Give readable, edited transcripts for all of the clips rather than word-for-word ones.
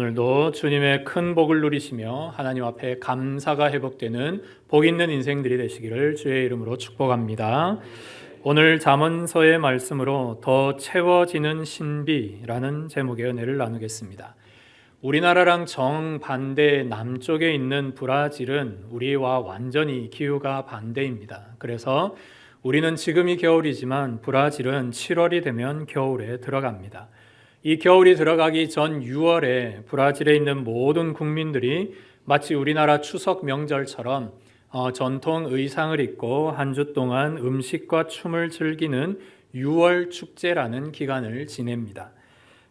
오늘도 주님의 큰 복을 누리시며 하나님 앞에 감사가 회복되는 복 있는 인생들이 되시기를 주의 이름으로 축복합니다. 오늘 잠언서의 말씀으로 더 채워지는 신비라는 제목의 은혜를 나누겠습니다. 우리나라랑 정반대 남쪽에 있는 브라질은 우리와 완전히 기후가 반대입니다. 그래서 우리는 지금이 겨울이지만 브라질은 7월이 되면 겨울에 들어갑니다. 이 겨울이 들어가기 전 6월에 브라질에 있는 모든 국민들이 마치 우리나라 추석 명절처럼 전통 의상을 입고 한 주 동안 음식과 춤을 즐기는 6월 축제라는 기간을 지냅니다.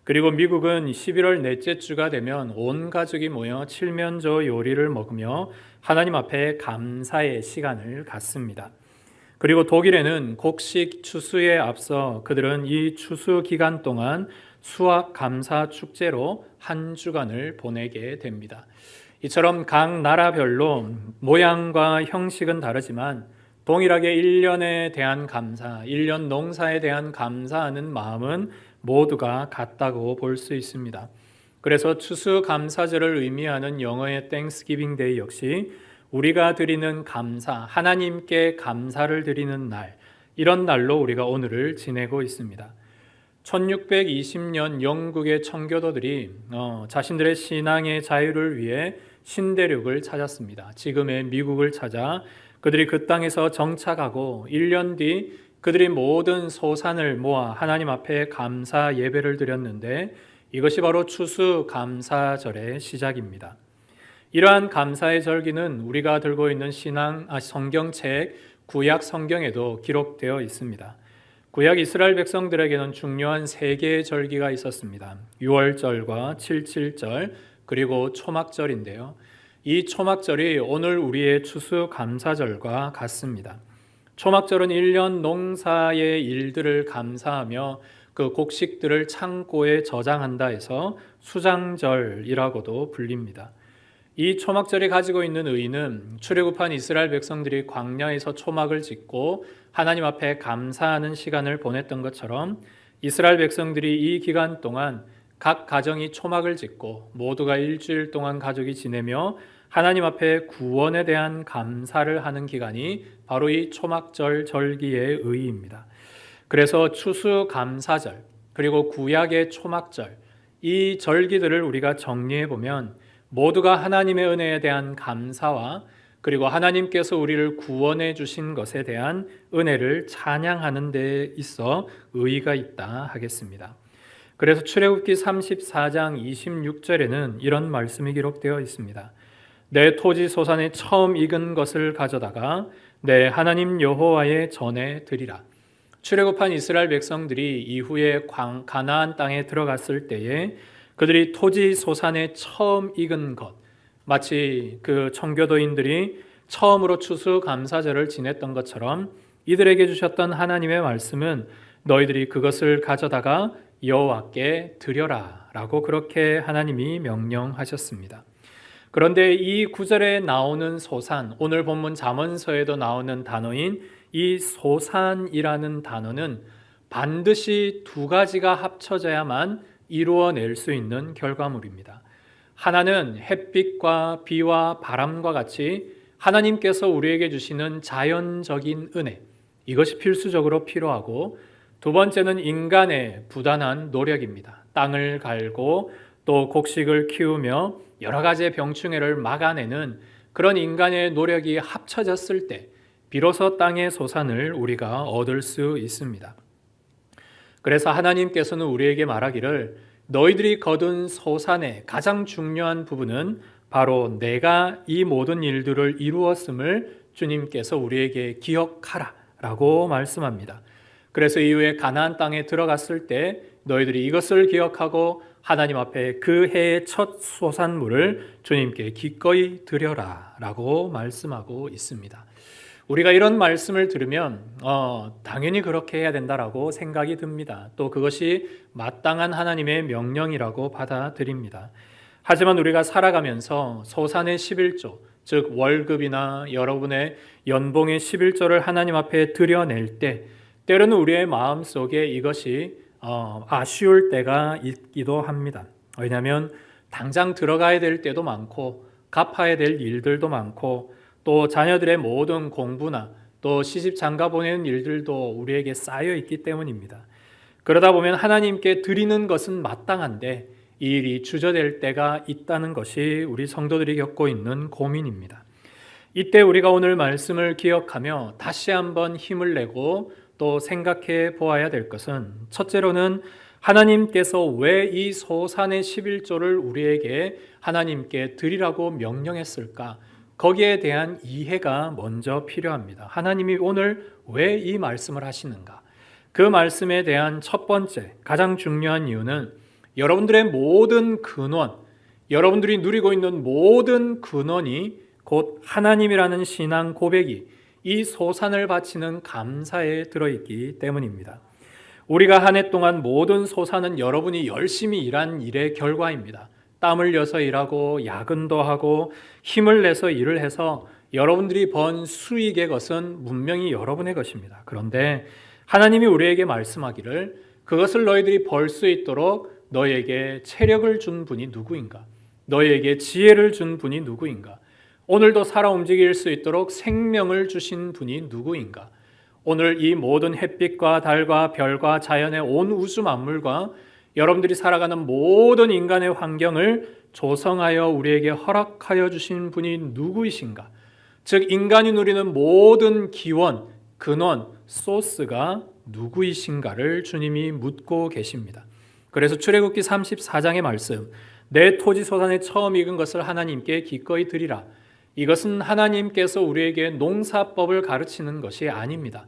그리고 미국은 11월 넷째 주가 되면 온 가족이 모여 칠면조 요리를 먹으며 하나님 앞에 감사의 시간을 갖습니다. 그리고 독일에는 곡식 추수에 앞서 그들은 이 추수 기간 동안 수확 감사 축제로 한 주간을 보내게 됩니다. 이처럼 각 나라별로 모양과 형식은 다르지만 동일하게 1년에 대한 감사, 1년 농사에 대한 감사하는 마음은 모두가 같다고 볼 수 있습니다. 그래서 추수감사절을 의미하는 영어의 Thanksgiving Day 역시 우리가 드리는 감사, 하나님께 감사를 드리는 날, 이런 날로 우리가 오늘을 지내고 있습니다. 1620년 영국의 청교도들이 자신들의 신앙의 자유를 위해 신대륙을 찾았습니다. 지금의 미국을 찾아 그들이 그 땅에서 정착하고 1년 뒤 그들이 모든 소산을 모아 하나님 앞에 감사 예배를 드렸는데 이것이 바로 추수감사절의 시작입니다. 이러한 감사의 절기는 우리가 들고 있는 성경책 구약 성경에도 기록되어 있습니다. 구약 이스라엘 백성들에게는 중요한 3개의 절기가 있었습니다. 6월절과 77절 그리고 초막절인데요. 이 초막절이 오늘 우리의 추수감사절과 같습니다. 초막절은 1년 농사의 일들을 감사하며 그 곡식들을 창고에 저장한다 해서 수장절이라고도 불립니다. 이 초막절이 가지고 있는 의의는 출애굽한 이스라엘 백성들이 광야에서 초막을 짓고 하나님 앞에 감사하는 시간을 보냈던 것처럼 이스라엘 백성들이 이 기간 동안 각 가정이 초막을 짓고 모두가 일주일 동안 가족이 지내며 하나님 앞에 구원에 대한 감사를 하는 기간이 바로 이 초막절 절기의 의의입니다. 그래서 추수감사절 그리고 구약의 초막절 이 절기들을 우리가 정리해 보면 모두가 하나님의 은혜에 대한 감사와 그리고 하나님께서 우리를 구원해 주신 것에 대한 은혜를 찬양하는 데 있어 의의가 있다 하겠습니다. 그래서 출애굽기 34장 26절에는 이런 말씀이 기록되어 있습니다. 내 토지 소산에 처음 익은 것을 가져다가 내 하나님 여호와의 전에 드리라. 출애굽한 이스라엘 백성들이 이후에 가나안 땅에 들어갔을 때에 그들이 토지 소산에 처음 익은 것, 마치 그 청교도인들이 처음으로 추수감사절을 지냈던 것처럼 이들에게 주셨던 하나님의 말씀은 너희들이 그것을 가져다가 여호와께 드려라 라고 그렇게 하나님이 명령하셨습니다. 그런데 이 구절에 나오는 소산, 오늘 본문 잠언서에도 나오는 단어인 이 소산이라는 단어는 반드시 2가지가 합쳐져야만 이루어낼 수 있는 결과물입니다. 하나는 햇빛과 비와 바람과 같이 하나님께서 우리에게 주시는 자연적인 은혜, 이것이 필수적으로 필요하고 두 번째는 인간의 부단한 노력입니다. 땅을 갈고 또 곡식을 키우며 여러 가지의 병충해를 막아내는 그런 인간의 노력이 합쳐졌을 때 비로소 땅의 소산을 우리가 얻을 수 있습니다. 그래서 하나님께서는 우리에게 말하기를 너희들이 거둔 소산의 가장 중요한 부분은 바로 내가 이 모든 일들을 이루었음을 주님께서 우리에게 기억하라 라고 말씀합니다. 그래서 이후에 가나안 땅에 들어갔을 때 너희들이 이것을 기억하고 하나님 앞에 그 해의 첫 소산물을 주님께 기꺼이 드려라 라고 말씀하고 있습니다. 우리가 이런 말씀을 들으면 당연히 그렇게 해야 된다라고 생각이 듭니다. 또 그것이 마땅한 하나님의 명령이라고 받아들입니다. 하지만 우리가 살아가면서 소산의 11조, 즉 월급이나 여러분의 연봉의 11조를 하나님 앞에 드려낼 때 때로는 우리의 마음속에 이것이 아쉬울 때가 있기도 합니다. 왜냐하면 당장 들어가야 될 때도 많고 갚아야 될 일들도 많고 또 자녀들의 모든 공부나 또 시집 장가 보내는 일들도 우리에게 쌓여 있기 때문입니다. 그러다 보면 하나님께 드리는 것은 마땅한데 이 일이 주저될 때가 있다는 것이 우리 성도들이 겪고 있는 고민입니다. 이때 우리가 오늘 말씀을 기억하며 다시 한번 힘을 내고 또 생각해 보아야 될 것은 첫째로는 하나님께서 왜 이 소산의 11조를 우리에게 하나님께 드리라고 명령했을까? 거기에 대한 이해가 먼저 필요합니다. 하나님이 오늘 왜 이 말씀을 하시는가? 그 말씀에 대한 첫 번째, 가장 중요한 이유는 여러분들의 모든 근원, 여러분들이 누리고 있는 모든 근원이 곧 하나님이라는 신앙 고백이 이 소산을 바치는 감사에 들어있기 때문입니다. 우리가 한 해 동안 모든 소산은 여러분이 열심히 일한 일의 결과입니다. 땀 흘려서 일하고 야근도 하고 힘을 내서 일을 해서 여러분들이 번 수익의 것은 분명히 여러분의 것입니다. 그런데 하나님이 우리에게 말씀하기를 그것을 너희들이 벌 수 있도록 너희에게 체력을 준 분이 누구인가? 너희에게 지혜를 준 분이 누구인가? 오늘도 살아 움직일 수 있도록 생명을 주신 분이 누구인가? 오늘 이 모든 햇빛과 달과 별과 자연의 온 우주 만물과 여러분들이 살아가는 모든 인간의 환경을 조성하여 우리에게 허락하여 주신 분이 누구이신가? 즉 인간이 누리는 모든 기원, 근원, 소스가 누구이신가를 주님이 묻고 계십니다. 그래서 출애굽기 34장의 말씀, 내 토지 소산에 처음 익은 것을 하나님께 기꺼이 드리라. 이것은 하나님께서 우리에게 농사법을 가르치는 것이 아닙니다.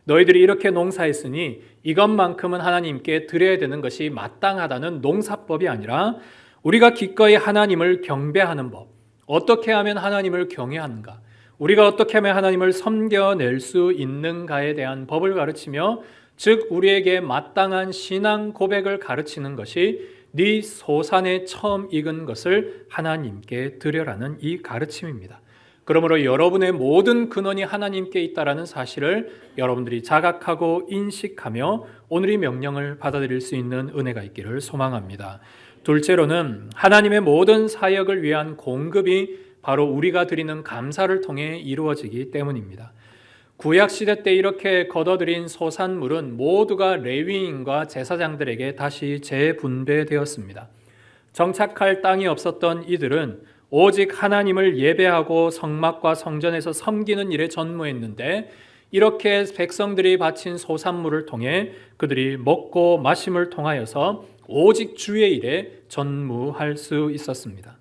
너희들이 이렇게 농사했으니 이것만큼은 하나님께 드려야 되는 것이 마땅하다는 농사법이 아니라 우리가 기꺼이 하나님을 경배하는 법, 어떻게 하면 하나님을 경외하는가, 우리가 어떻게 하면 하나님을 섬겨낼 수 있는가에 대한 법을 가르치며 즉 우리에게 마땅한 신앙 고백을 가르치는 것이 네 소산에 처음 익은 것을 하나님께 드려라는 이 가르침입니다. 그러므로 여러분의 모든 근원이 하나님께 있다는 사실을 여러분들이 자각하고 인식하며 오늘 이 명령을 받아들일 수 있는 은혜가 있기를 소망합니다. 둘째로는 하나님의 모든 사역을 위한 공급이 바로 우리가 드리는 감사를 통해 이루어지기 때문입니다. 구약시대 때 이렇게 거둬들인 소산물은 모두가 레위인과 제사장들에게 다시 재분배되었습니다. 정착할 땅이 없었던 이들은 오직 하나님을 예배하고 성막과 성전에서 섬기는 일에 전무했는데 이렇게 백성들이 바친 소산물을 통해 그들이 먹고 마심을 통하여서 오직 주의 일에 전무할 수 있었습니다.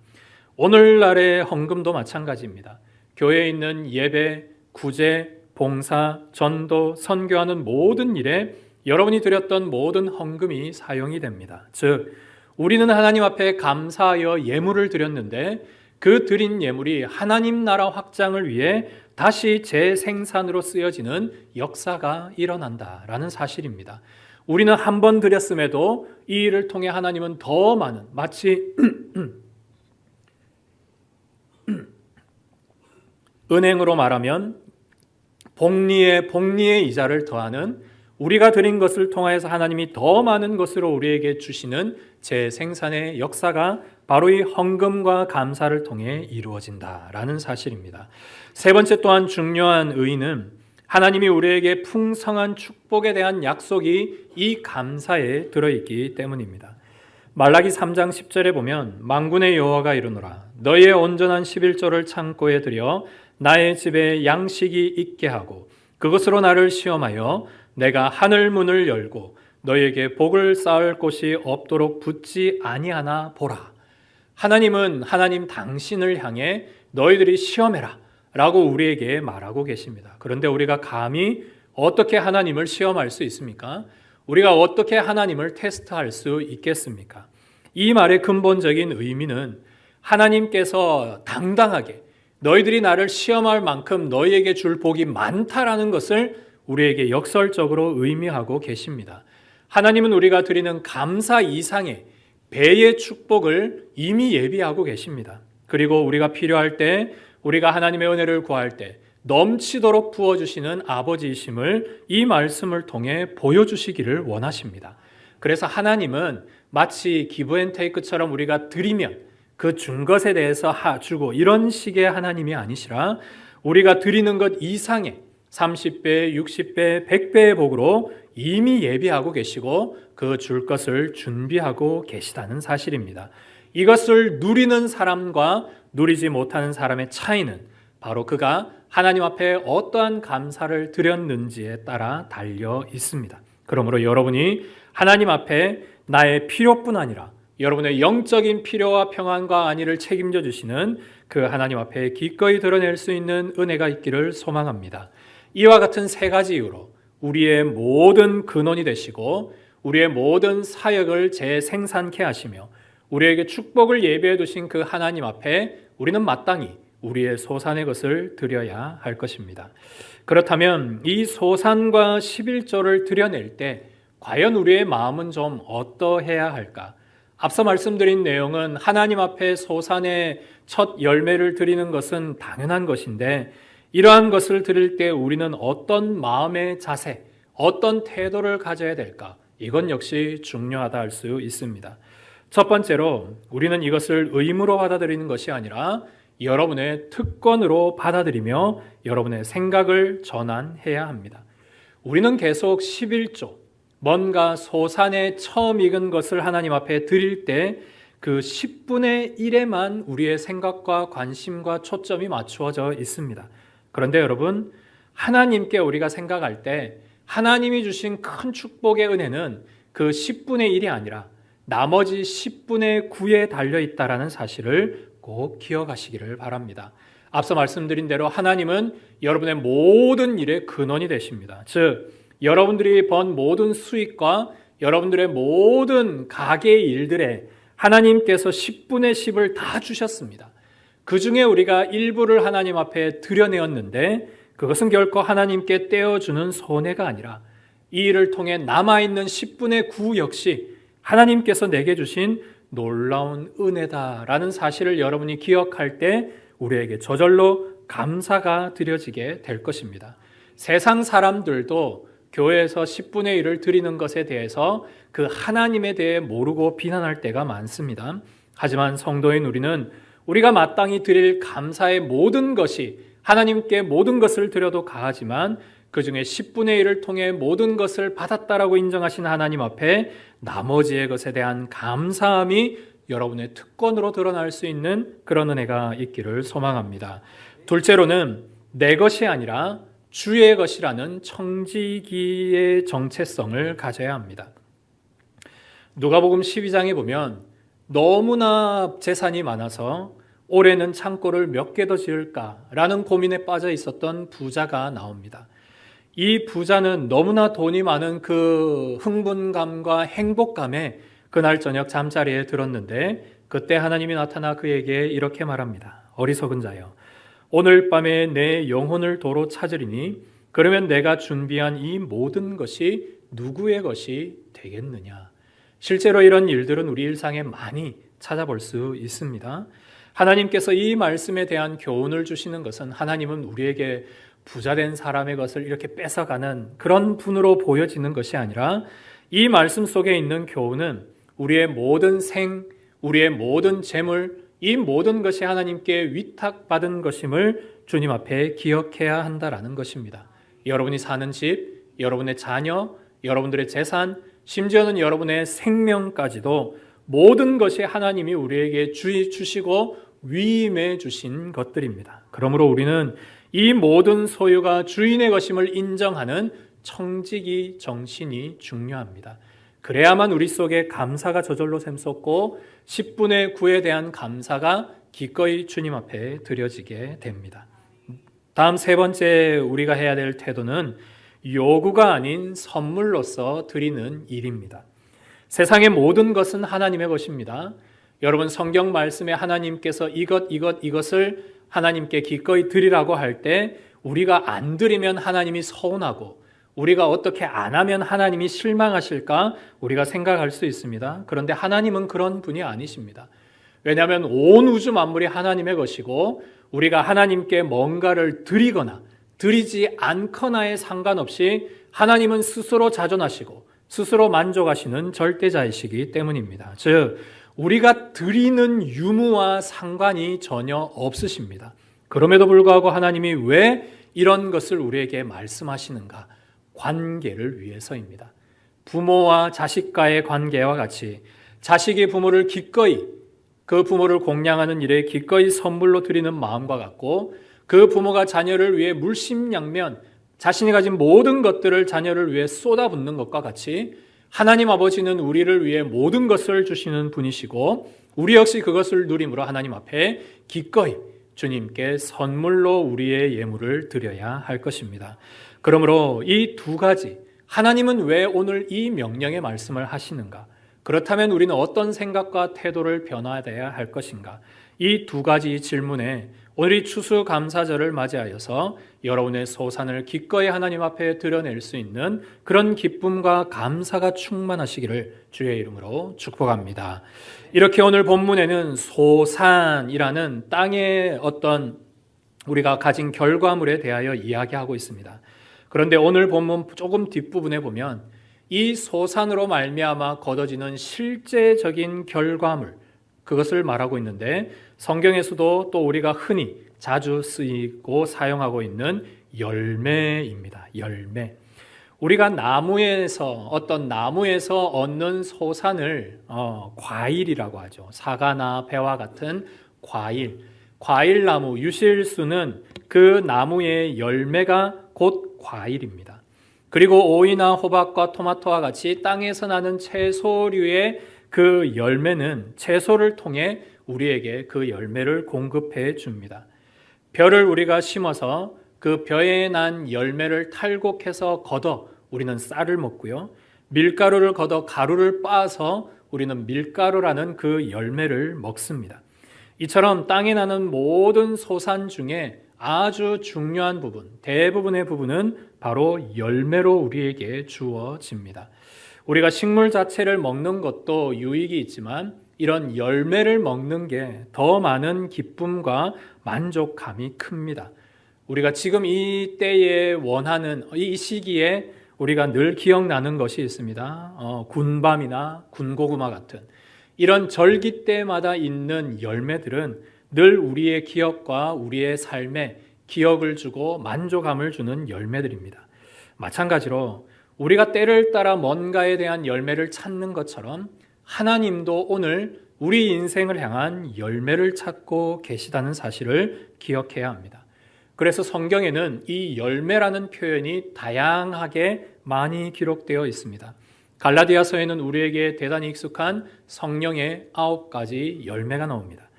오늘날의 헌금도 마찬가지입니다. 교회에 있는 예배, 구제, 봉사, 전도, 선교하는 모든 일에 여러분이 드렸던 모든 헌금이 사용이 됩니다. 즉 우리는 하나님 앞에 감사하여 예물을 드렸는데 그 드린 예물이 하나님 나라 확장을 위해 다시 재생산으로 쓰여지는 역사가 일어난다라는 사실입니다. 우리는 한 번 드렸음에도 이 일을 통해 하나님은 더 많은 마치 은행으로 말하면 복리의 이자를 더하는 우리가 드린 것을 통하여서 하나님이 더 많은 것으로 우리에게 주시는 재생산의 역사가 바로 이 헌금과 감사를 통해 이루어진다라는 사실입니다. 세 번째 또한 중요한 의의는 하나님이 우리에게 풍성한 축복에 대한 약속이 이 감사에 들어있기 때문입니다. 말라기 3장 10절에 보면 만군의 여호와가 이르노라 너희의 온전한 11조를 창고에 들여 나의 집에 양식이 있게 하고 그것으로 나를 시험하여 내가 하늘 문을 열고 너희에게 복을 쌓을 곳이 없도록 붙지 아니하나 보라. 하나님은 하나님 당신을 향해 너희들이 시험해라 라고 우리에게 말하고 계십니다. 그런데 우리가 감히 어떻게 하나님을 시험할 수 있습니까? 우리가 어떻게 하나님을 테스트할 수 있겠습니까? 이 말의 근본적인 의미는 하나님께서 당당하게 너희들이 나를 시험할 만큼 너희에게 줄 복이 많다라는 것을 우리에게 역설적으로 의미하고 계십니다. 하나님은 우리가 드리는 감사 이상의 배의 축복을 이미 예비하고 계십니다. 그리고 우리가 필요할 때 우리가 하나님의 은혜를 구할 때 넘치도록 부어주시는 아버지이심을 이 말씀을 통해 보여주시기를 원하십니다. 그래서 하나님은 마치 기브앤테이크처럼 우리가 드리면 그 준 것에 대해서 주고 이런 식의 하나님이 아니시라 우리가 드리는 것 이상의 30배, 60배, 100배의 복으로 이미 예비하고 계시고 그 줄 것을 준비하고 계시다는 사실입니다. 이것을 누리는 사람과 누리지 못하는 사람의 차이는 바로 그가 하나님 앞에 어떠한 감사를 드렸는지에 따라 달려 있습니다. 그러므로 여러분이 하나님 앞에 나의 필요뿐 아니라 여러분의 영적인 필요와 평안과 안위를 책임져 주시는 그 하나님 앞에 기꺼이 드러낼 수 있는 은혜가 있기를 소망합니다. 이와 같은 세 가지 이유로 우리의 모든 근원이 되시고 우리의 모든 사역을 재생산케 하시며 우리에게 축복을 예비해 두신 그 하나님 앞에 우리는 마땅히 우리의 소산의 것을 드려야 할 것입니다. 그렇다면 이 소산과 11조를 드려낼 때 과연 우리의 마음은 좀 어떠해야 할까? 앞서 말씀드린 내용은 하나님 앞에 소산의 첫 열매를 드리는 것은 당연한 것인데 이러한 것을 드릴 때 우리는 어떤 마음의 자세, 어떤 태도를 가져야 될까? 이건 역시 중요하다 할 수 있습니다. 첫 번째로 우리는 이것을 의무로 받아들이는 것이 아니라 여러분의 특권으로 받아들이며 여러분의 생각을 전환해야 합니다. 우리는 계속 11조, 뭔가 소산에 처음 익은 것을 하나님 앞에 드릴 때 그 10분의 1에만 우리의 생각과 관심과 초점이 맞추어져 있습니다. 그런데 여러분, 하나님께 우리가 생각할 때 하나님이 주신 큰 축복의 은혜는 그 10분의 1이 아니라 나머지 10분의 9에 달려있다는 사실을 꼭 기억하시기를 바랍니다. 앞서 말씀드린 대로 하나님은 여러분의 모든 일의 근원이 되십니다. 즉 여러분들이 번 모든 수익과 여러분들의 모든 가계의 일들에 하나님께서 10분의 10을 다 주셨습니다. 그 중에 우리가 일부를 하나님 앞에 드려내었는데 그것은 결코 하나님께 떼어주는 손해가 아니라 이 일을 통해 남아있는 10분의 9 역시 하나님께서 내게 주신 놀라운 은혜다라는 사실을 여러분이 기억할 때 우리에게 저절로 감사가 드려지게 될 것입니다. 세상 사람들도 교회에서 10분의 1을 드리는 것에 대해서 그 하나님에 대해 모르고 비난할 때가 많습니다. 하지만 성도인 우리는 우리가 마땅히 드릴 감사의 모든 것이 하나님께 모든 것을 드려도 가하지만 그 중에 10분의 1을 통해 모든 것을 받았다라고 인정하신 하나님 앞에 나머지의 것에 대한 감사함이 여러분의 특권으로 드러날 수 있는 그런 은혜가 있기를 소망합니다. 둘째로는 내 것이 아니라 주의 것이라는 청지기의 정체성을 가져야 합니다. 누가복음 12장에 보면 너무나 재산이 많아서 올해는 창고를 몇 개 더 지을까라는 고민에 빠져 있었던 부자가 나옵니다. 이 부자는 너무나 돈이 많은 그 흥분감과 행복감에 그날 저녁 잠자리에 들었는데 그때 하나님이 나타나 그에게 이렇게 말합니다. 어리석은 자여, 오늘 밤에 내 영혼을 도로 찾으리니 그러면 내가 준비한 이 모든 것이 누구의 것이 되겠느냐. 실제로 이런 일들은 우리 일상에 많이 찾아볼 수 있습니다. 하나님께서 이 말씀에 대한 교훈을 주시는 것은 하나님은 우리에게 부자된 사람의 것을 이렇게 뺏어가는 그런 분으로 보여지는 것이 아니라 이 말씀 속에 있는 교훈은 우리의 모든 우리의 모든 재물, 이 모든 것이 하나님께 위탁받은 것임을 주님 앞에 기억해야 한다라는 것입니다. 여러분이 사는 집, 여러분의 자녀, 여러분들의 재산, 심지어는 여러분의 생명까지도 모든 것이 하나님이 우리에게 주시고 위임해 주신 것들입니다. 그러므로 우리는 이 모든 소유가 주인의 것임을 인정하는 청지기 정신이 중요합니다. 그래야만 우리 속에 감사가 저절로 샘솟고 10분의 9에 대한 감사가 기꺼이 주님 앞에 드려지게 됩니다. 다음 세 번째 우리가 해야 될 태도는 요구가 아닌 선물로서 드리는 일입니다. 세상의 모든 것은 하나님의 것입니다. 여러분 성경 말씀에 하나님께서 이것을 하나님께 기꺼이 드리라고 할 때 우리가 안 드리면 하나님이 서운하고 우리가 어떻게 안 하면 하나님이 실망하실까 우리가 생각할 수 있습니다. 그런데 하나님은 그런 분이 아니십니다. 왜냐하면 온 우주 만물이 하나님의 것이고 우리가 하나님께 뭔가를 드리거나 드리지 않거나에 상관없이 하나님은 스스로 자존하시고 스스로 만족하시는 절대자이시기 때문입니다. 즉 우리가 드리는 유무와 상관이 전혀 없으십니다. 그럼에도 불구하고 하나님이 왜 이런 것을 우리에게 말씀하시는가? 관계를 위해서입니다. 부모와 자식과의 관계와 같이 자식이 부모를 기꺼이 그 부모를 공양하는 일에 기꺼이 선물로 드리는 마음과 같고 그 부모가 자녀를 위해 물심양면 자신이 가진 모든 것들을 자녀를 위해 쏟아붓는 것과 같이 하나님 아버지는 우리를 위해 모든 것을 주시는 분이시고 우리 역시 그것을 누림으로 하나님 앞에 기꺼이 주님께 선물로 우리의 예물을 드려야 할 것입니다. 그러므로 이 두 가지, 하나님은 왜 오늘 이 명령의 말씀을 하시는가? 그렇다면 우리는 어떤 생각과 태도를 변화해야 할 것인가? 이 두 가지 질문에 오늘 이 추수감사절을 맞이하여서 여러분의 소산을 기꺼이 하나님 앞에 드러낼 수 있는 그런 기쁨과 감사가 충만하시기를 주의 이름으로 축복합니다. 이렇게 오늘 본문에는 소산이라는 땅의 어떤 우리가 가진 결과물에 대하여 이야기하고 있습니다. 그런데 오늘 본문 조금 뒷부분에 보면 이 소산으로 말미암아 거둬지는 실제적인 결과물, 그것을 말하고 있는데 성경에서도 또 우리가 흔히 자주 쓰이고 사용하고 있는 열매입니다. 열매. 우리가 어떤 나무에서 얻는 소산을 과일이라고 하죠. 사과나 배와 같은 과일나무, 유실수는 그 나무의 열매가 곧 과일입니다. 그리고 오이나 호박과 토마토와 같이 땅에서 나는 채소류의 그 열매는 채소를 통해 우리에게 그 열매를 공급해 줍니다. 벼를 우리가 심어서 그 벼에 난 열매를 탈곡해서 걷어 우리는 쌀을 먹고요. 밀가루를 걷어 가루를 빻아서 우리는 밀가루라는 그 열매를 먹습니다. 이처럼 땅에 나는 모든 소산 중에 아주 중요한 부분, 대부분의 부분은 바로 열매로 우리에게 주어집니다. 우리가 식물 자체를 먹는 것도 유익이 있지만 이런 열매를 먹는 게 더 많은 기쁨과 만족감이 큽니다. 우리가 지금 이 때에 원하는 이 시기에 우리가 늘 기억나는 것이 있습니다. 군밤이나 군고구마 같은 이런 절기 때마다 있는 열매들은 늘 우리의 기억과 우리의 삶에 기억을 주고 만족감을 주는 열매들입니다. 마찬가지로 우리가 때를 따라 뭔가에 대한 열매를 찾는 것처럼 하나님도 오늘 우리 인생을 향한 열매를 찾고 계시다는 사실을 기억해야 합니다. 그래서 성경에는 이 열매라는 표현이 다양하게 많이 기록되어 있습니다. 갈라디아서에는 우리에게 대단히 익숙한 성령의 9가지 열매가 나옵니다.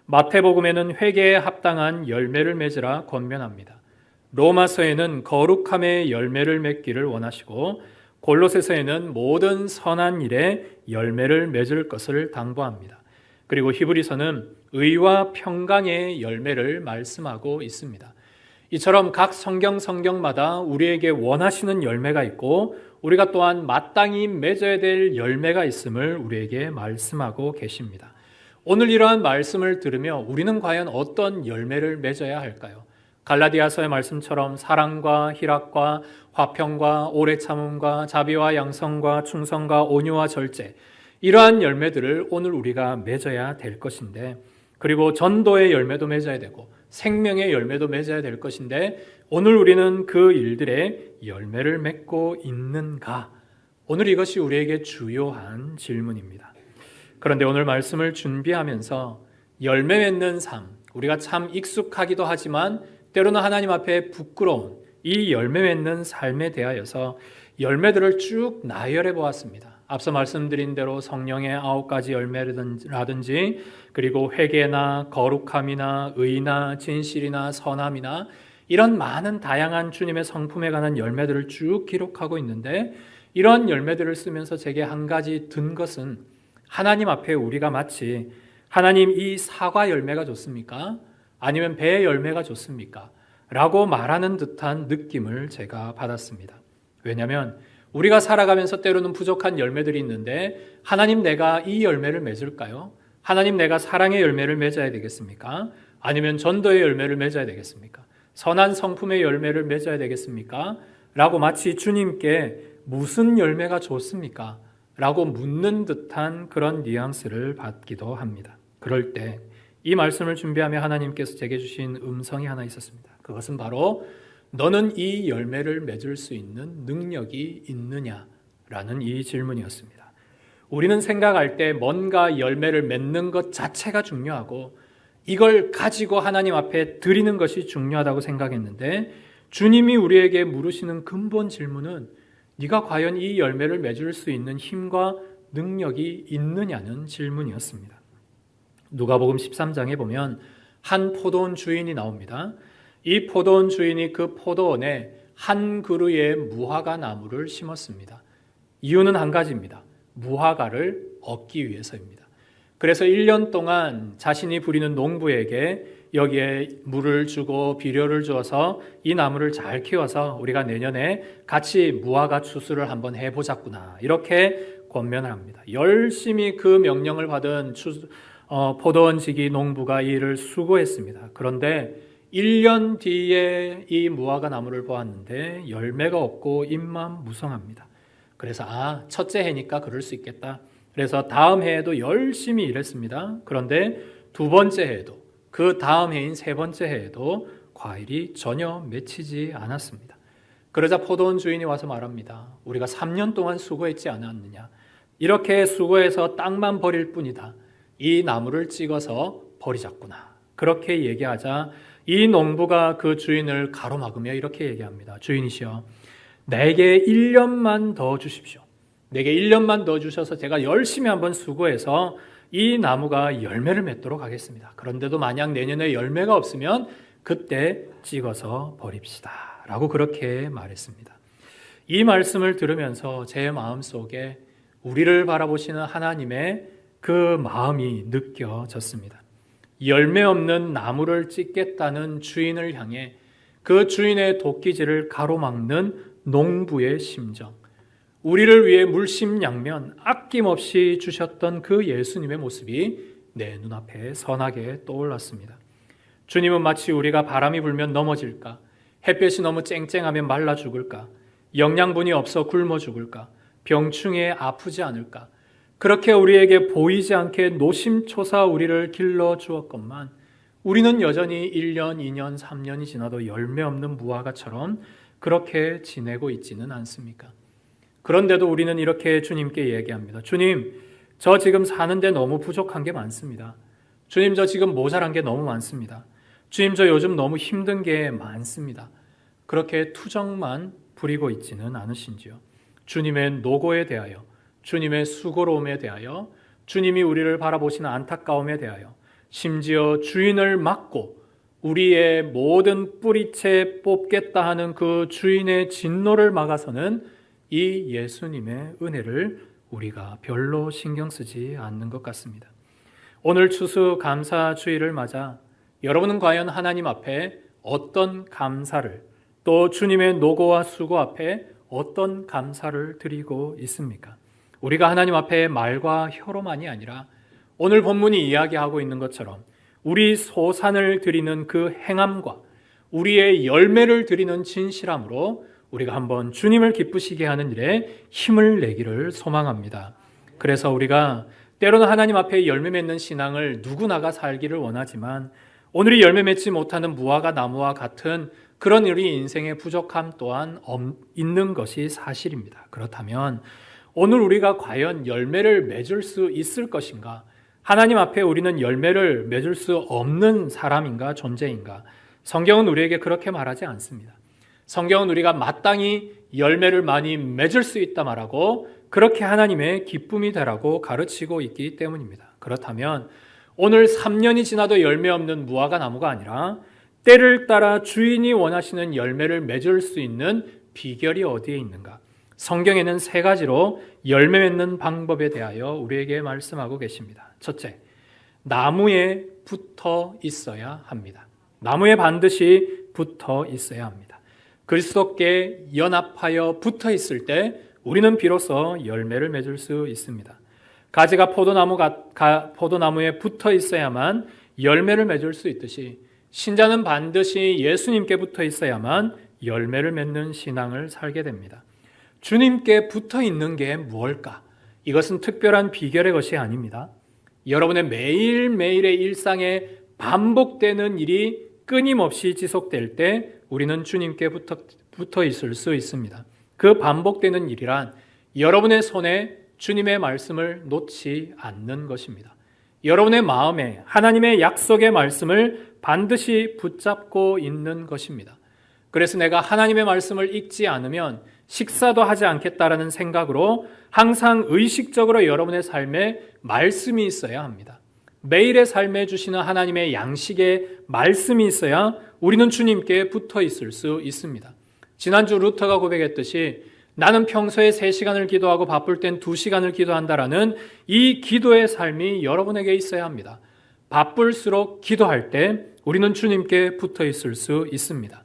마태복음에는 회개에 합당한 열매를 맺으라 권면합니다. 로마서에는 거룩함의 열매를 맺기를 원하시고 골로새서에는 모든 선한 일에 열매를 맺을 것을 당부합니다. 그리고 히브리서는 의와 평강의 열매를 말씀하고 있습니다. 이처럼 각 성경마다 우리에게 원하시는 열매가 있고 우리가 또한 마땅히 맺어야 될 열매가 있음을 우리에게 말씀하고 계십니다. 오늘 이러한 말씀을 들으며 우리는 과연 어떤 열매를 맺어야 할까요? 갈라디아서의 말씀처럼 사랑과 희락과 화평과 오래 참음과 자비와 양성과 충성과 온유와 절제, 이러한 열매들을 오늘 우리가 맺어야 될 것인데, 그리고 전도의 열매도 맺어야 되고 생명의 열매도 맺어야 될 것인데 오늘 우리는 그 일들의 열매를 맺고 있는가? 오늘 이것이 우리에게 주요한 질문입니다. 그런데 오늘 말씀을 준비하면서 열매 맺는 삶, 우리가 참 익숙하기도 하지만 때로는 하나님 앞에 부끄러운 이 열매 맺는 삶에 대하여서 열매들을 쭉 나열해 보았습니다. 앞서 말씀드린 대로 성령의 9가지 열매라든지 그리고 회개나 거룩함이나 의나 진실이나 선함이나 이런 많은 다양한 주님의 성품에 관한 열매들을 쭉 기록하고 있는데, 이런 열매들을 쓰면서 제게 한 가지 든 것은 하나님 앞에 우리가 마치 하나님 이 사과 열매가 좋습니까? 아니면 배 열매가 좋습니까? 라고 말하는 듯한 느낌을 제가 받았습니다. 왜냐하면 우리가 살아가면서 때로는 부족한 열매들이 있는데 하나님 내가 이 열매를 맺을까요? 하나님 내가 사랑의 열매를 맺어야 되겠습니까? 아니면 전도의 열매를 맺어야 되겠습니까? 선한 성품의 열매를 맺어야 되겠습니까? 라고 마치 주님께 무슨 열매가 좋습니까? 라고 묻는 듯한 그런 뉘앙스를 받기도 합니다. 그럴 때 이 말씀을 준비하며 하나님께서 제게 주신 음성이 하나 있었습니다. 그것은 바로 너는 이 열매를 맺을 수 있는 능력이 있느냐라는 이 질문이었습니다. 우리는 생각할 때 뭔가 열매를 맺는 것 자체가 중요하고 이걸 가지고 하나님 앞에 드리는 것이 중요하다고 생각했는데 주님이 우리에게 물으시는 근본 질문은 네가 과연 이 열매를 맺을 수 있는 힘과 능력이 있느냐는 질문이었습니다. 누가복음 13장에 보면 한 포도원 주인이 나옵니다. 이 포도원 주인이 그 포도원에 한 그루의 무화과 나무를 심었습니다. 이유는 한 가지입니다. 무화과를 얻기 위해서입니다. 그래서 1년 동안 자신이 부리는 농부에게 여기에 물을 주고 비료를 주어서 이 나무를 잘 키워서 우리가 내년에 같이 무화과 추수를 한번 해보자꾸나 이렇게 권면을 합니다. 열심히 그 명령을 받은 포도원 지기 농부가 이 일을 수고했습니다. 그런데 1년 뒤에 이 무화과 나무를 보았는데 열매가 없고 잎만 무성합니다. 그래서 첫째 해니까 그럴 수 있겠다. 그래서 다음 해에도 열심히 일했습니다. 그런데 두 번째 해에도 그 다음 해인 세 번째 해에도 과일이 전혀 맺히지 않았습니다. 그러자 포도원 주인이 와서 말합니다. 우리가 3년 동안 수고했지 않았느냐. 이렇게 수고해서 땅만 버릴 뿐이다. 이 나무를 찍어서 버리자꾸나. 그렇게 얘기하자 이 농부가 그 주인을 가로막으며 이렇게 얘기합니다. 주인이시여, 내게 1년만 더 주십시오. 내게 1년만 더 주셔서 제가 열심히 한번 수고해서 이 나무가 열매를 맺도록 하겠습니다. 그런데도 만약 내년에 열매가 없으면 그때 찍어서 버립시다. 라고 그렇게 말했습니다. 이 말씀을 들으면서 제 마음속에 우리를 바라보시는 하나님의 그 마음이 느껴졌습니다. 열매 없는 나무를 찍겠다는 주인을 향해 그 주인의 도끼질을 가로막는 농부의 심정, 우리를 위해 물심양면 아낌없이 주셨던 그 예수님의 모습이 내 눈앞에 선하게 떠올랐습니다. 주님은 마치 우리가 바람이 불면 넘어질까, 햇볕이 너무 쨍쨍하면 말라 죽을까, 영양분이 없어 굶어 죽을까, 병충해에 아프지 않을까, 그렇게 우리에게 보이지 않게 노심초사 우리를 길러 주었건만 우리는 여전히 1년, 2년, 3년이 지나도 열매 없는 무화과처럼 그렇게 지내고 있지는 않습니까? 그런데도 우리는 이렇게 주님께 얘기합니다. 주님, 저 지금 사는데 너무 부족한 게 많습니다. 주님, 저 지금 모자란 게 너무 많습니다. 주님, 저 요즘 너무 힘든 게 많습니다. 그렇게 투정만 부리고 있지는 않으신지요? 주님의 노고에 대하여, 주님의 수고로움에 대하여, 주님이 우리를 바라보시는 안타까움에 대하여, 심지어 주인을 맡고 우리의 모든 뿌리채 뽑겠다 하는 그 주인의 진노를 막아서는 이 예수님의 은혜를 우리가 별로 신경 쓰지 않는 것 같습니다. 오늘 추수감사주일을 맞아 여러분은 과연 하나님 앞에 어떤 감사를, 또 주님의 노고와 수고 앞에 어떤 감사를 드리고 있습니까? 우리가 하나님 앞에 말과 혀로만이 아니라 오늘 본문이 이야기하고 있는 것처럼 우리 소산을 드리는 그 행함과 우리의 열매를 드리는 진실함으로 우리가 한번 주님을 기쁘시게 하는 일에 힘을 내기를 소망합니다. 그래서 우리가 때로는 하나님 앞에 열매 맺는 신앙을 누구나가 살기를 원하지만 오늘이 열매 맺지 못하는 무화과 나무와 같은 그런 우리 인생의 부족함 또한 있는 것이 사실입니다. 그렇다면 오늘 우리가 과연 열매를 맺을 수 있을 것인가? 하나님 앞에 우리는 열매를 맺을 수 없는 사람인가, 존재인가? 성경은 우리에게 그렇게 말하지 않습니다. 성경은 우리가 마땅히 열매를 많이 맺을 수 있다 말하고 그렇게 하나님의 기쁨이 되라고 가르치고 있기 때문입니다. 그렇다면 오늘 3년이 지나도 열매 없는 무화과 나무가 아니라 때를 따라 주인이 원하시는 열매를 맺을 수 있는 비결이 어디에 있는가? 성경에는 3가지로 열매 맺는 방법에 대하여 우리에게 말씀하고 계십니다. 첫째, 나무에 붙어 있어야 합니다. 나무에 반드시 붙어 있어야 합니다. 그리스도께 연합하여 붙어 있을 때 우리는 비로소 열매를 맺을 수 있습니다. 가지가 포도나무에 붙어 있어야만 열매를 맺을 수 있듯이 신자는 반드시 예수님께 붙어 있어야만 열매를 맺는 신앙을 살게 됩니다. 주님께 붙어 있는 게 무엇일까? 이것은 특별한 비결의 것이 아닙니다. 여러분의 매일매일의 일상에 반복되는 일이 끊임없이 지속될 때 우리는 주님께 붙어 있을 수 있습니다. 그 반복되는 일이란 여러분의 손에 주님의 말씀을 놓지 않는 것입니다. 여러분의 마음에 하나님의 약속의 말씀을 반드시 붙잡고 있는 것입니다. 그래서 내가 하나님의 말씀을 읽지 않으면 식사도 하지 않겠다라는 생각으로 항상 의식적으로 여러분의 삶에 말씀이 있어야 합니다. 매일의 삶에 주시는 하나님의 양식의 말씀이 있어야 우리는 주님께 붙어 있을 수 있습니다. 지난주 루터가 고백했듯이 나는 평소에 3시간을 기도하고 바쁠 땐 2시간을 기도한다라는 이 기도의 삶이 여러분에게 있어야 합니다. 바쁠수록 기도할 때 우리는 주님께 붙어 있을 수 있습니다.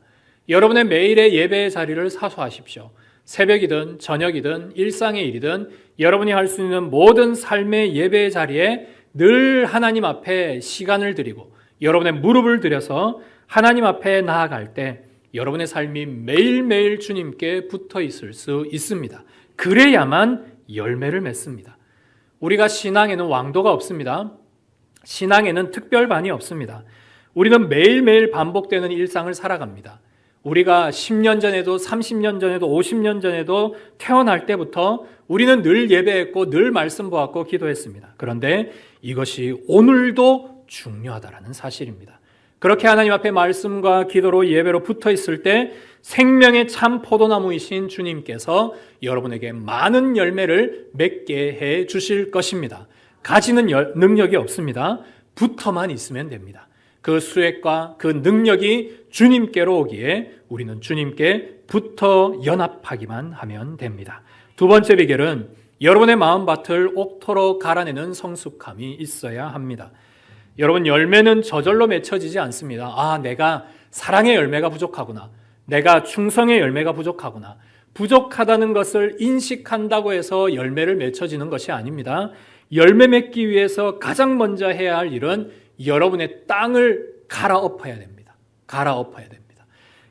여러분의 매일의 예배의 자리를 사수하십시오. 새벽이든 저녁이든 일상의 일이든 여러분이 할 수 있는 모든 삶의 예배의 자리에 늘 하나님 앞에 시간을 드리고 여러분의 무릎을 들여서 하나님 앞에 나아갈 때 여러분의 삶이 매일매일 주님께 붙어 있을 수 있습니다. 그래야만 열매를 맺습니다. 우리가 신앙에는 왕도가 없습니다. 신앙에는 특별반이 없습니다. 우리는 매일매일 반복되는 일상을 살아갑니다. 우리가 10년 전에도 30년 전에도 50년 전에도 태어날 때부터 우리는 늘 예배했고 늘 말씀 보았고 기도했습니다. 그런데 이것이 오늘도 중요하다는 사실입니다. 그렇게 하나님 앞에 말씀과 기도로 예배로 붙어 있을 때 생명의 참 포도나무이신 주님께서 여러분에게 많은 열매를 맺게 해 주실 것입니다. 가지는 능력이 없습니다. 붙어만 있으면 됩니다. 그 수액과 그 능력이 주님께로 오기에 우리는 주님께 붙어 연합하기만 하면 됩니다. 두 번째 비결은 여러분의 마음밭을 옥토로 갈아내는 성숙함이 있어야 합니다. 여러분, 열매는 저절로 맺혀지지 않습니다. 내가 사랑의 열매가 부족하구나. 내가 충성의 열매가 부족하구나. 부족하다는 것을 인식한다고 해서 열매를 맺혀지는 것이 아닙니다. 열매 맺기 위해서 가장 먼저 해야 할 일은 여러분의 땅을 갈아엎어야 됩니다. 갈아엎어야 됩니다.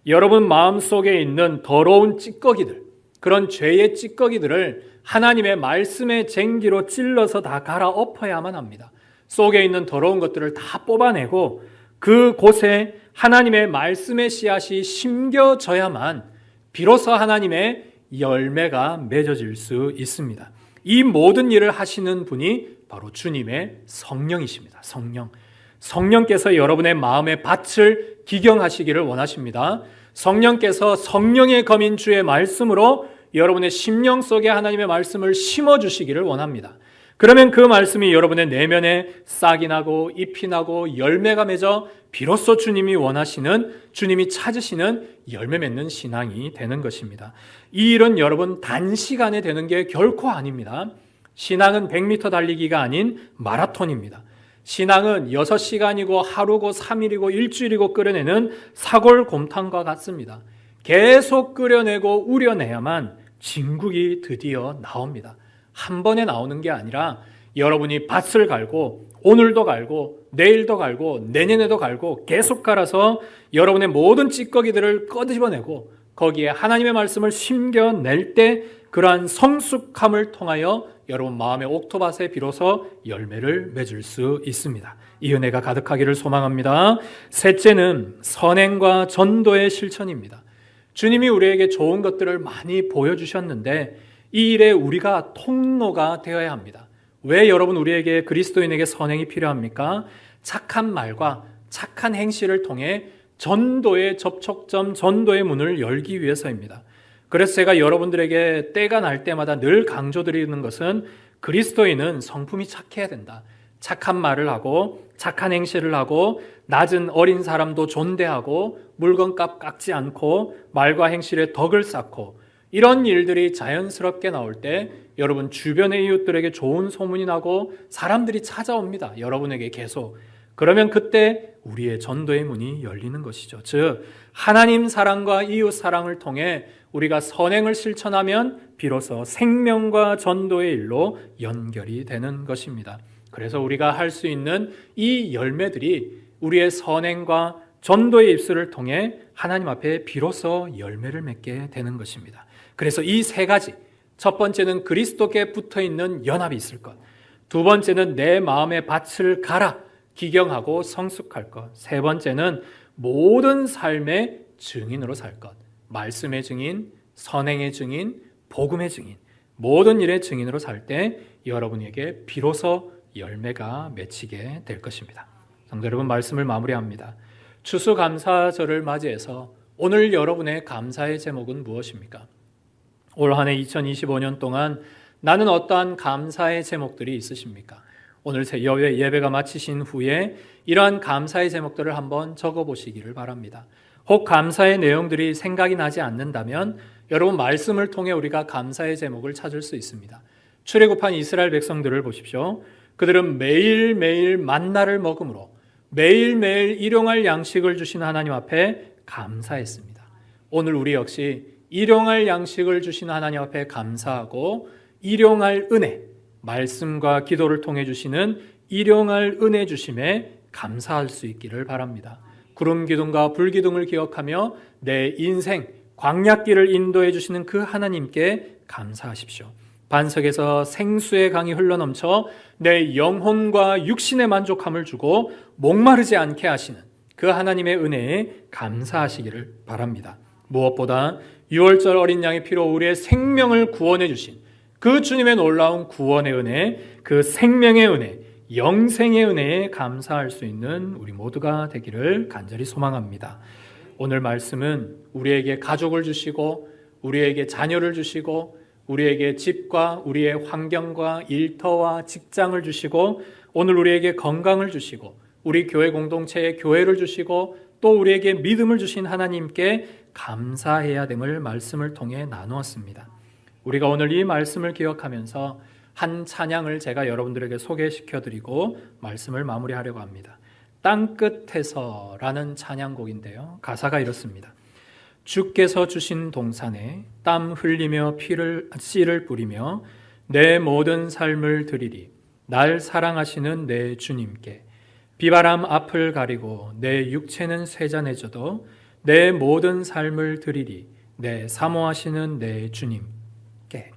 여러분 마음속에 있는 더러운 찌꺼기들, 그런 죄의 찌꺼기들을 하나님의 말씀의 쟁기로 찔러서 다 갈아엎어야만 합니다. 속에 있는 더러운 것들을 다 뽑아내고 그곳에 하나님의 말씀의 씨앗이 심겨져야만 비로소 하나님의 열매가 맺어질 수 있습니다. 이 모든 일을 하시는 분이 바로 주님의 성령이십니다. 성령께서 여러분의 마음의 밭을 기경하시기를 원하십니다. 성령께서 성령의 검인 주의 말씀으로 여러분의 심령 속에 하나님의 말씀을 심어주시기를 원합니다. 그러면 그 말씀이 여러분의 내면에 싹이 나고 잎이 나고 열매가 맺어 비로소 주님이 원하시는, 주님이 찾으시는 열매 맺는 신앙이 되는 것입니다. 이 일은 여러분 단시간에 되는 게 결코 아닙니다. 신앙은 100m 달리기가 아닌 마라톤입니다. 신앙은 6시간이고 하루고 3일이고 일주일이고 끓여내는 사골곰탕과 같습니다. 계속 끓여내고 우려내야만 진국이 드디어 나옵니다. 한 번에 나오는 게 아니라 여러분이 밭을 갈고 오늘도 갈고 내일도 갈고 내년에도 갈고 계속 갈아서 여러분의 모든 찌꺼기들을 꺼집어내고 거기에 하나님의 말씀을 심겨낼 때 그러한 성숙함을 통하여 여러분 마음의 옥토밭에 비로소 열매를 맺을 수 있습니다. 이 은혜가 가득하기를 소망합니다. 셋째는 선행과 전도의 실천입니다. 주님이 우리에게 좋은 것들을 많이 보여주셨는데 이 일에 우리가 통로가 되어야 합니다. 왜 여러분 우리에게 그리스도인에게 선행이 필요합니까? 착한 말과 착한 행실을 통해 전도의 접촉점, 전도의 문을 열기 위해서입니다. 그래서 제가 여러분들에게 때가 날 때마다 늘 강조드리는 것은 그리스도인은 성품이 착해야 된다. 착한 말을 하고 착한 행실을 하고 낮은 어린 사람도 존대하고 물건값 깎지 않고 말과 행실에 덕을 쌓고 이런 일들이 자연스럽게 나올 때 여러분 주변의 이웃들에게 좋은 소문이 나고 사람들이 찾아옵니다. 여러분에게 계속. 그러면 그때 우리의 전도의 문이 열리는 것이죠. 즉 하나님 사랑과 이웃 사랑을 통해 우리가 선행을 실천하면 비로소 생명과 전도의 일로 연결이 되는 것입니다. 그래서 우리가 할 수 있는 이 열매들이 우리의 선행과 전도의 입술을 통해 하나님 앞에 비로소 열매를 맺게 되는 것입니다. 그래서 이 세 가지, 첫 번째는 그리스도께 붙어있는 연합이 있을 것. 두 번째는 내 마음의 밭을 갈아 기경하고 성숙할 것. 세 번째는 모든 삶의 증인으로 살 것. 말씀의 증인, 선행의 증인, 복음의 증인, 모든 일의 증인으로 살 때 여러분에게 비로소 열매가 맺히게 될 것입니다. 성도 여러분, 말씀을 마무리합니다. 추수감사절을 맞이해서 오늘 여러분의 감사의 제목은 무엇입니까? 올 한 해 2025년 동안 나는 어떠한 감사의 제목들이 있으십니까? 오늘 예배가 마치신 후에 이러한 감사의 제목들을 한번 적어보시기를 바랍니다. 혹 감사의 내용들이 생각이 나지 않는다면 여러분 말씀을 통해 우리가 감사의 제목을 찾을 수 있습니다. 출애굽한 이스라엘 백성들을 보십시오. 그들은 매일매일 만나를 먹음으로 매일매일 일용할 양식을 주신 하나님 앞에 감사했습니다. 오늘 우리 역시 일용할 양식을 주신 하나님 앞에 감사하고 일용할 은혜, 말씀과 기도를 통해 주시는 일용할 은혜 주심에 감사할 수 있기를 바랍니다. 구름 기둥과 불 기둥을 기억하며 내 인생 광야길을 인도해 주시는 그 하나님께 감사하십시오. 반석에서 생수의 강이 흘러넘쳐 내 영혼과 육신의 만족함을 주고 목마르지 않게 하시는 그 하나님의 은혜에 감사하시기를 바랍니다. 무엇보다 6월절 어린 양의 피로 우리의 생명을 구원해 주신 그 주님의 놀라운 구원의 은혜, 그 생명의 은혜, 영생의 은혜에 감사할 수 있는 우리 모두가 되기를 간절히 소망합니다. 오늘 말씀은 우리에게 가족을 주시고 우리에게 자녀를 주시고 우리에게 집과 우리의 환경과 일터와 직장을 주시고 오늘 우리에게 건강을 주시고 우리 교회 공동체에 교회를 주시고 또 우리에게 믿음을 주신 하나님께 감사해야 됨을 말씀을 통해 나누었습니다. 우리가 오늘 이 말씀을 기억하면서 한 찬양을 제가 여러분들에게 소개시켜드리고 말씀을 마무리하려고 합니다. 땅끝에서라는 찬양곡인데요. 가사가 이렇습니다. 주께서 주신 동산에 땀 흘리며 씨를 뿌리며 내 모든 삶을 드리리. 날 사랑하시는 내 주님께 비바람 앞을 가리고 내 육체는 쇠잔해져도 내 모든 삶을 드리리. 내 사모하시는 내 주님께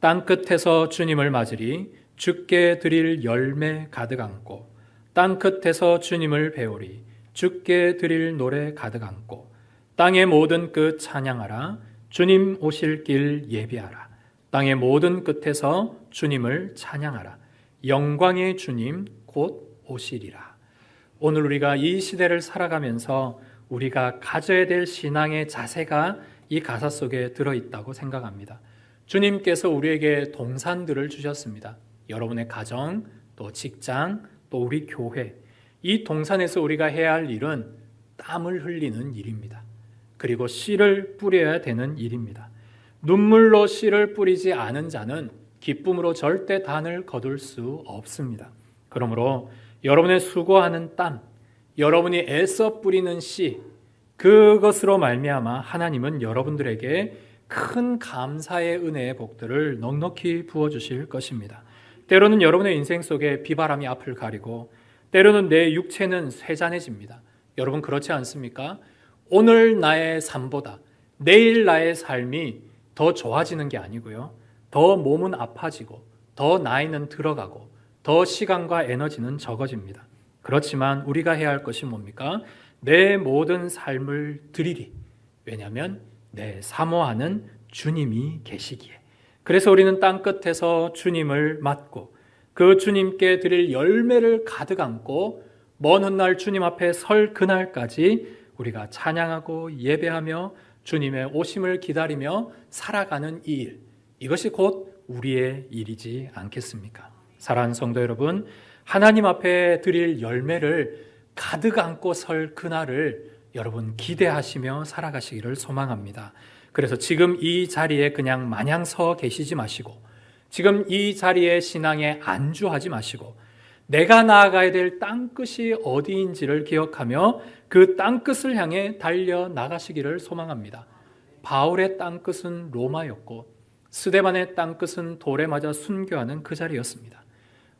땅끝에서 주님을 맞으리. 주께 드릴 열매 가득 안고 땅끝에서 주님을 배우리. 주께 드릴 노래 가득 안고 땅의 모든 끝 찬양하라. 주님 오실 길 예비하라. 땅의 모든 끝에서 주님을 찬양하라. 영광의 주님 곧 오시리라. 오늘 우리가 이 시대를 살아가면서 우리가 가져야 될 신앙의 자세가 이 가사 속에 들어있다고 생각합니다. 주님께서 우리에게 동산들을 주셨습니다. 여러분의 가정, 또 직장, 또 우리 교회. 이 동산에서 우리가 해야 할 일은 땀을 흘리는 일입니다. 그리고 씨를 뿌려야 되는 일입니다. 눈물로 씨를 뿌리지 않은 자는 기쁨으로 절대 단을 거둘 수 없습니다. 그러므로 여러분의 수고하는 땀, 여러분이 애써 뿌리는 씨, 그것으로 말미암아 하나님은 여러분들에게 큰 감사의 은혜의 복들을 넉넉히 부어주실 것입니다. 때로는 여러분의 인생 속에 비바람이 앞을 가리고 때로는 내 육체는 쇠잔해집니다. 여러분 그렇지 않습니까? 오늘 나의 삶보다 내일 나의 삶이 더 좋아지는 게 아니고요. 더 몸은 아파지고 더 나이는 들어가고 더 시간과 에너지는 적어집니다. 그렇지만 우리가 해야 할 것이 뭡니까? 내 모든 삶을 드리리. 왜냐하면 내 사모하는 주님이 계시기에. 그래서 우리는 땅끝에서 주님을 맞고 그 주님께 드릴 열매를 가득 안고 먼 훗날 주님 앞에 설 그날까지 우리가 찬양하고 예배하며 주님의 오심을 기다리며 살아가는 이 일, 이것이 곧 우리의 일이지 않겠습니까? 사랑하는 성도 여러분, 하나님 앞에 드릴 열매를 가득 안고 설 그날을 여러분 기대하시며 살아가시기를 소망합니다. 그래서 지금 이 자리에 그냥 마냥 서 계시지 마시고 지금 이 자리에 신앙에 안주하지 마시고 내가 나아가야 될 땅끝이 어디인지를 기억하며 그 땅끝을 향해 달려나가시기를 소망합니다. 바울의 땅끝은 로마였고 스데반의 땅끝은 돌에 맞아 순교하는 그 자리였습니다.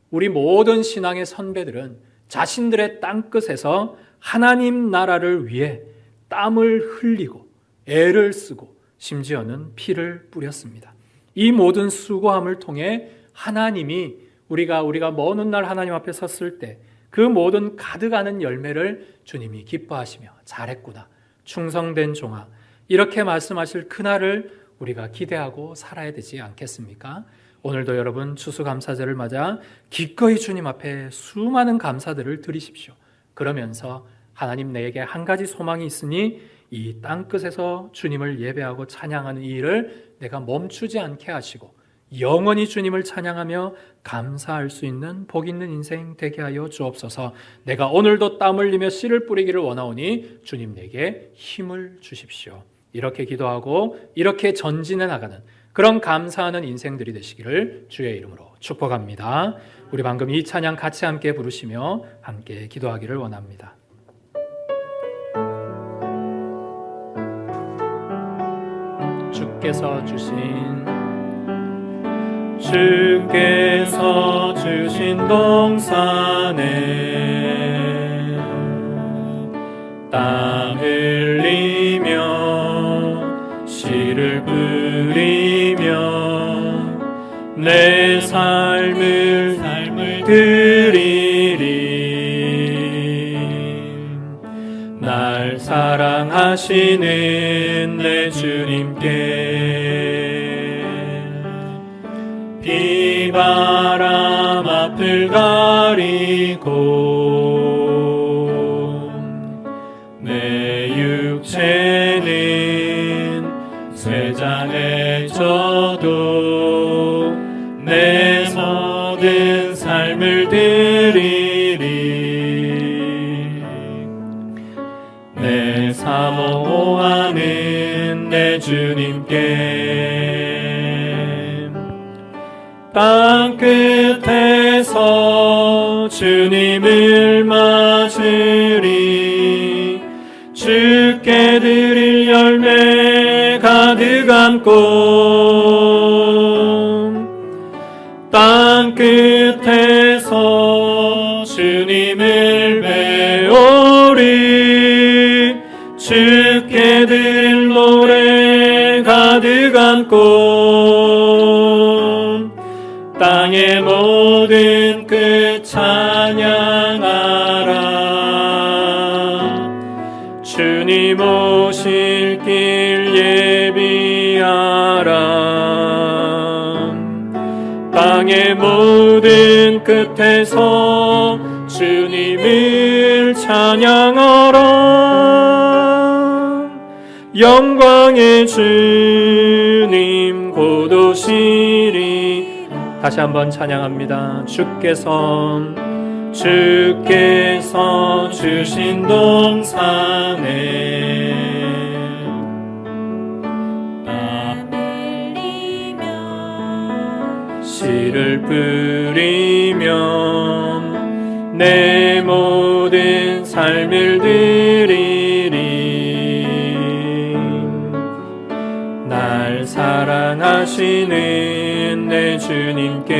우리 모든 신앙의 선배들은 자신들의 땅끝에서 하나님 나라를 위해 땀을 흘리고 애를 쓰고 심지어는 피를 뿌렸습니다. 이 모든 수고함을 통해 하나님이 우리가 먼 훗날 하나님 앞에 섰을 때 그 모든 가득하는 열매를 주님이 기뻐하시며 잘했구나, 충성된 종아, 이렇게 말씀하실 그날을 우리가 기대하고 살아야 되지 않겠습니까? 오늘도 여러분 추수감사절을 맞아 기꺼이 주님 앞에 수많은 감사들을 드리십시오. 그러면서 하나님, 내게 한 가지 소망이 있으니 이 땅끝에서 주님을 예배하고 찬양하는 이 일을 내가 멈추지 않게 하시고 영원히 주님을 찬양하며 감사할 수 있는 복 있는 인생 되게 하여 주옵소서. 내가 오늘도 땀 흘리며 씨를 뿌리기를 원하오니 주님 내게 힘을 주십시오. 이렇게 기도하고 이렇게 전진해 나가는 그런 감사하는 인생들이 되시기를 주의 이름으로 축복합니다. 우리 방금 이 찬양 같이 함께 부르시며 함께 기도하기를 원합니다. 주께서 주신 동산에 땀 흘리며 씨를 뿌리며 내 삶을 드리리. 날 사랑하시는 내 주님께 비바람 앞을 가리고 내 육체는 쇠잔에 져도 내 모든 삶을 드리리. 내 사모하는 내 주님께 땅끝에서 주님을 맞으리. 주께 드릴 열매 가득한 꽃. 땅끝에서 주님을 배우리. 주께 드릴 노래 가득한 꽃. 땅의 모든 끝 찬양하라. 주님 오실 길 예비하라. 땅의 모든 끝에서 주님을 찬양하라. 영광의 주님 곧 오시리. 다시 한번 찬양합니다. 주께서 주신 동산에 땀 흘리며 씨를 뿌리며 내 모든 삶을 드리리. 날 사랑하시는 내 주님께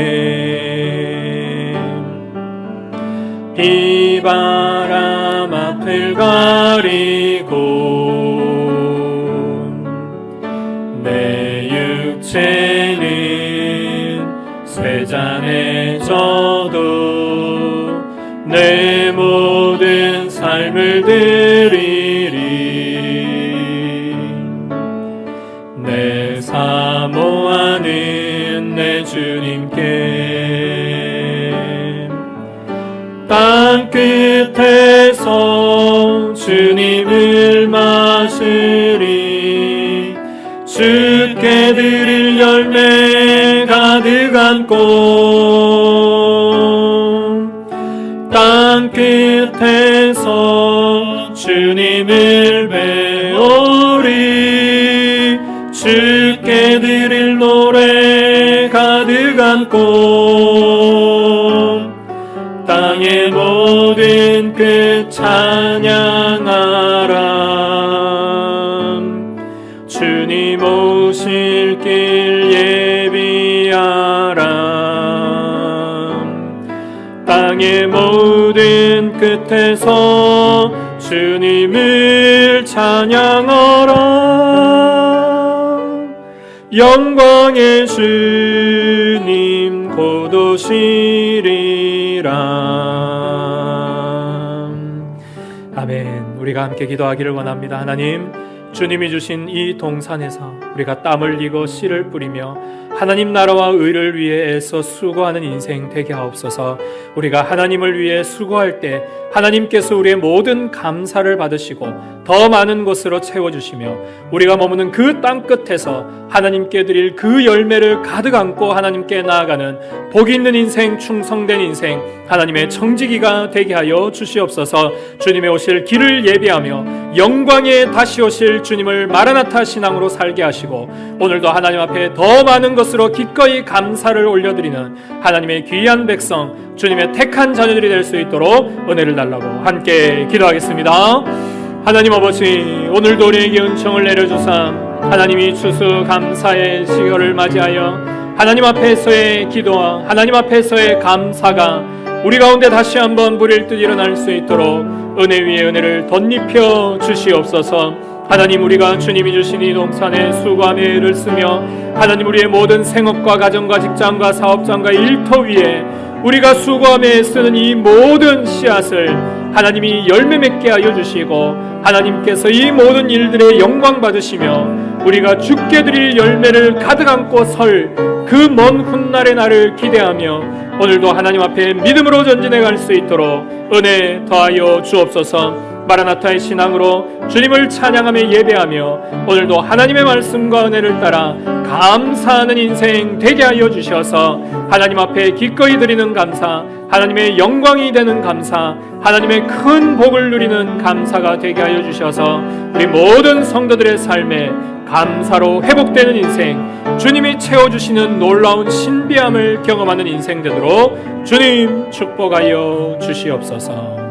비바람 앞을 가리고 내 육체는 쇠잔에 져도 내 모든 삶을 드리리. 내 사모하는 내 주님께 땅끝에서 주님을 맞으리. 주께 드릴 열매 가득한 꽃. 땅끝에서 주님을 배우리. 주께 드릴 노래 가득한 꽃. 땅의 모든 끝 찬양하라. 주님 오실 길 예비하라. 땅의 모든 끝에서 주님을 찬양하라. 영광의 주님 곧 오시리라. 아멘. 우리가 함께 기도하기를 원합니다. 하나님, 주님이 주신 이 동산에서 우리가 땀을 흘리고 씨를 뿌리며 하나님 나라와 의를 위해 애써 수고하는 인생 되게 하옵소서. 우리가 하나님을 위해 수고할 때 하나님께서 우리의 모든 감사를 받으시고 더 많은 것으로 채워주시며 우리가 머무는 그 땅 끝에서 하나님께 드릴 그 열매를 가득 안고 하나님께 나아가는 복이 있는 인생, 충성된 인생, 하나님의 청지기가 되게 하여 주시옵소서. 주님의 오실 길을 예비하며 영광에 다시 오실 주님을 마라나타 신앙으로 살게 하시고 오늘도 하나님 앞에 더 많은 것으로 기꺼이 감사를 올려드리는 하나님의 귀한 백성, 주님의 택한 자녀들이 될 수 있도록 은혜를 달라고 함께 기도하겠습니다. 하나님 아버지, 오늘도 우리에게 은총을 내려주사 하나님이 추수감사의 시절을 맞이하여 하나님 앞에서의 기도와 하나님 앞에서의 감사가 우리 가운데 다시 한번 불일 듯 일어날 수 있도록 은혜 위에 은혜를 덧입혀 주시옵소서. 하나님, 우리가 주님이 주신 이 동산에 수고하며 애를 쓰며 하나님 우리의 모든 생업과 가정과 직장과 사업장과 일터 위에 우리가 수고하며 애쓰는 이 모든 씨앗을 하나님이 열매 맺게 하여 주시고 하나님께서 이 모든 일들의 영광 받으시며 우리가 주께 드릴 열매를 가득 안고 설 그 먼 훗날의 날을 기대하며 오늘도 하나님 앞에 믿음으로 전진해 갈 수 있도록 은혜 더하여 주옵소서. 마라나타의 신앙으로 주님을 찬양하며 예배하며 오늘도 하나님의 말씀과 은혜를 따라 감사하는 인생 되게 하여 주셔서 하나님 앞에 기꺼이 드리는 감사, 하나님의 영광이 되는 감사, 하나님의 큰 복을 누리는 감사가 되게 하여 주셔서 우리 모든 성도들의 삶에 감사로 회복되는 인생, 주님이 채워주시는 놀라운 신비함을 경험하는 인생 되도록 주님 축복하여 주시옵소서.